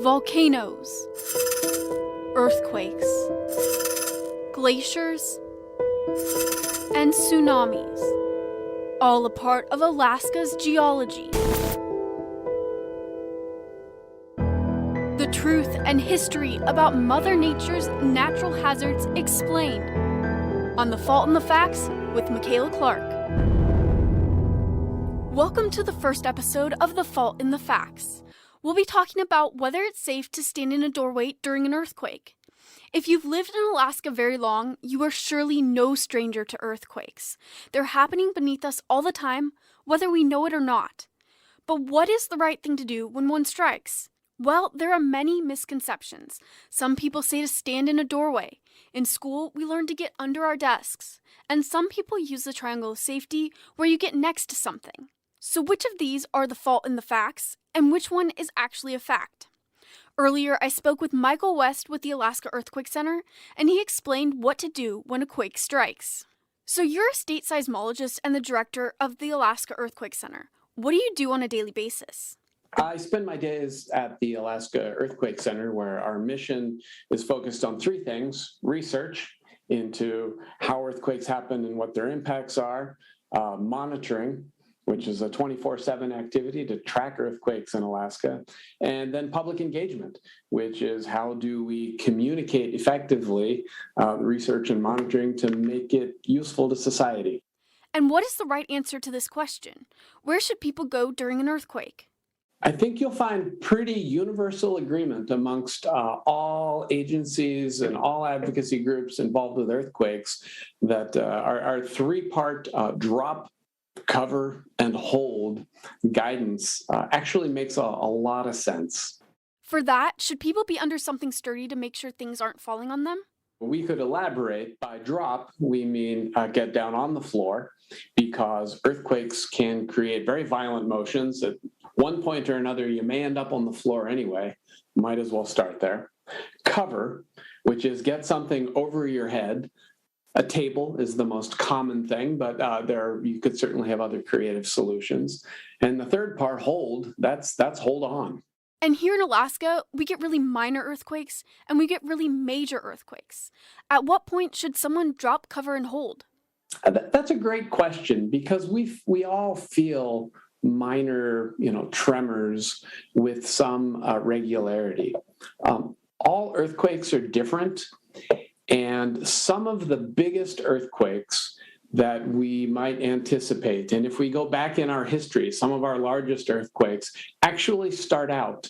Volcanoes, earthquakes, glaciers, and tsunamis, all a part of Alaska's geology. The truth and history about Mother Nature's natural hazards explained on The Fault in the Facts with Makayla Clark. Welcome to the first episode of The Fault in the Facts. We'll be talking about whether it's safe to stand in a doorway during an earthquake. If you've lived in Alaska very long, you are surely no stranger to earthquakes. They're happening beneath us all the time, whether we know it or not. But what is the right thing to do when one strikes? Well, there are many misconceptions. Some people say to stand in a doorway. In school, we learn to get under our desks. And some people use the triangle of safety, where you get next to something. So which of these are the fault in the facts, and which one is actually a fact? Earlier, I spoke with Michael West with the Alaska Earthquake Center, and he explained what to do when a quake strikes. So you're a state seismologist and the director of the Alaska Earthquake Center. What do you do on a daily basis? I spend my days at the Alaska Earthquake Center, where our mission is focused on three things: research into how earthquakes happen and what their impacts are, monitoring, which is a 24/7 activity to track earthquakes in Alaska, and then public engagement, which is how do we communicate effectively research and monitoring to make it useful to society. And what is the right answer to this question? Where should people go during an earthquake? I think you'll find pretty universal agreement amongst all agencies and all advocacy groups involved with earthquakes that our three-part drop, cover, and hold guidance actually makes a lot of sense. For that, should people be under something sturdy to make sure things aren't falling on them? We could elaborate. By drop, we mean get down on the floor, because earthquakes can create very violent motions. At one point or another, you may end up on the floor anyway. Might as well start there. Cover, which is get something over your head. A table is the most common thing, but you could certainly have other creative solutions. And the third part, hold, that's hold on. And here in Alaska, we get really minor earthquakes and we get really major earthquakes. At what point should someone drop, cover, and hold? That's a great question, because we all feel minor, tremors with some regularity. All earthquakes are different, and some of the biggest earthquakes that we might anticipate, and if we go back in our history, some of our largest earthquakes actually start out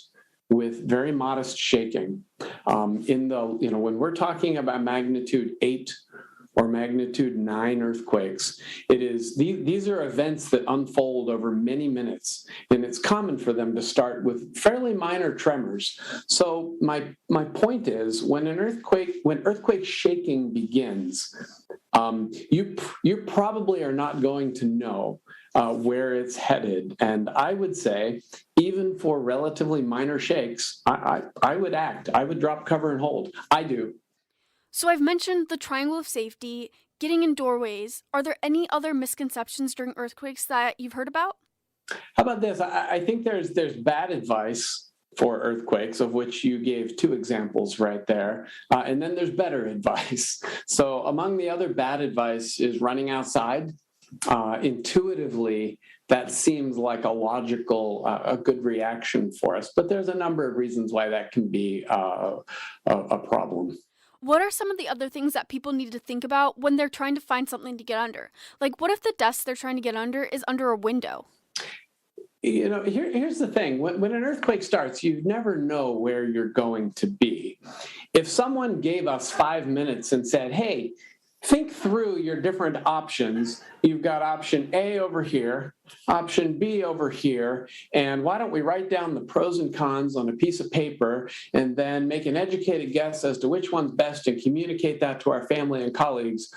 with very modest shaking. When we're talking about magnitude 8 or magnitude 9 earthquakes, these are events that unfold over many minutes, and it's common for them to start with fairly minor tremors. So my point is, when earthquake shaking begins, you probably are not going to know where it's headed. And I would say, even for relatively minor shakes, I would act. I would drop, cover, and hold. I do. So I've mentioned the triangle of safety, getting in doorways. Are there any other misconceptions during earthquakes that you've heard about? How about this? I think there's bad advice for earthquakes, of which you gave two examples right there. And then there's better advice. So among the other bad advice is running outside. Intuitively, that seems like a good reaction for us. But there's a number of reasons why that can be a problem. What are some of the other things that people need to think about when they're trying to find something to get under? Like, what if the desk they're trying to get under is under a window? Here's the thing. When an earthquake starts, you never know where you're going to be. If someone gave us 5 minutes and said, hey, think through your different options. You've got option A over here, option B over here, and why don't we write down the pros and cons on a piece of paper and then make an educated guess as to which one's best and communicate that to our family and colleagues.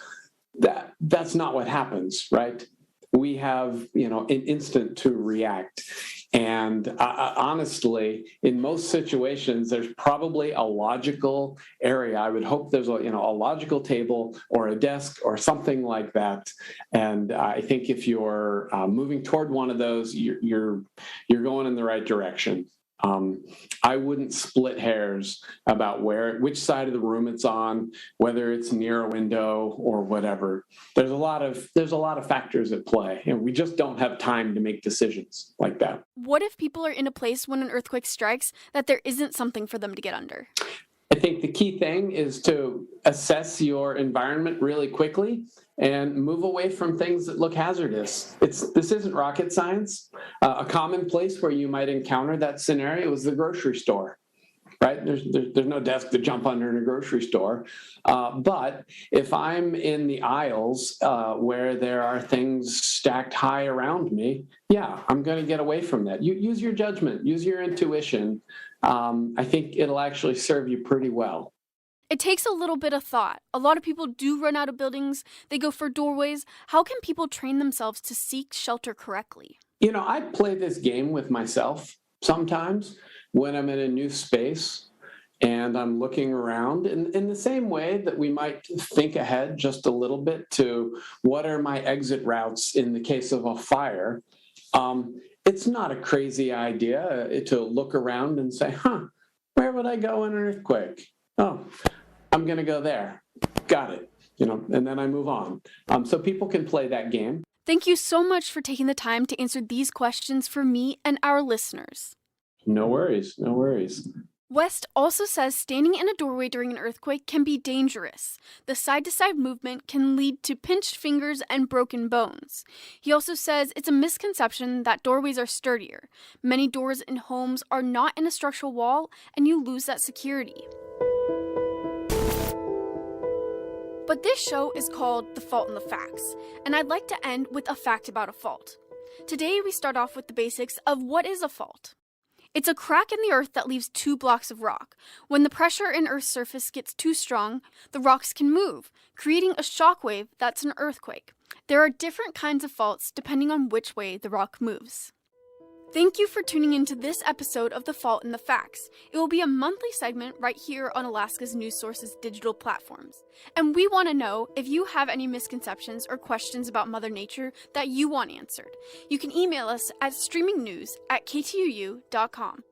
That's not what happens, right? We have, an instant to react. And honestly, in most situations, there's probably a logical area. I would hope there's a logical table or a desk or something like that. And I think if you're moving toward one of those, you're going in the right direction. I wouldn't split hairs about which side of the room it's on, whether it's near a window or whatever. There's a lot of factors at play, and we just don't have time to make decisions like that. What if people are in a place when an earthquake strikes that there isn't something for them to get under? I think the key thing is to assess your environment really quickly and move away from things that look hazardous. This isn't rocket science. A common place where you might encounter that scenario is the grocery store, right? There's no desk to jump under in a grocery store. But if I'm in the aisles where there are things stacked high around me, yeah, I'm going to get away from that. You use your judgment, use your intuition. I think it'll actually serve you pretty well. It takes a little bit of thought. A lot of people do run out of buildings. They go for doorways. How can people train themselves to seek shelter correctly? I play this game with myself sometimes when I'm in a new space and I'm looking around in the same way that we might think ahead just a little bit to what are my exit routes in the case of a fire. It's not a crazy idea to look around and say, where would I go in an earthquake? Oh, I'm going to go there. Got it. And then I move on. So people can play that game. Thank you so much for taking the time to answer these questions for me and our listeners. No worries. No worries. West also says standing in a doorway during an earthquake can be dangerous. The side-to-side movement can lead to pinched fingers and broken bones. He also says it's a misconception that doorways are sturdier. Many doors in homes are not in a structural wall, and you lose that security. But this show is called The Fault in the Facts, and I'd like to end with a fact about a fault. Today we start off with the basics of what is a fault. It's a crack in the earth that leaves 2 blocks of rock. When the pressure in Earth's surface gets too strong, the rocks can move, creating a shock wave that's an earthquake. There are different kinds of faults depending on which way the rock moves. Thank you for tuning into this episode of The Fault in the Facts. It will be a monthly segment right here on Alaska's News Source's digital platforms. And we want to know if you have any misconceptions or questions about Mother Nature that you want answered. You can email us at streamingnews@ktuu.com.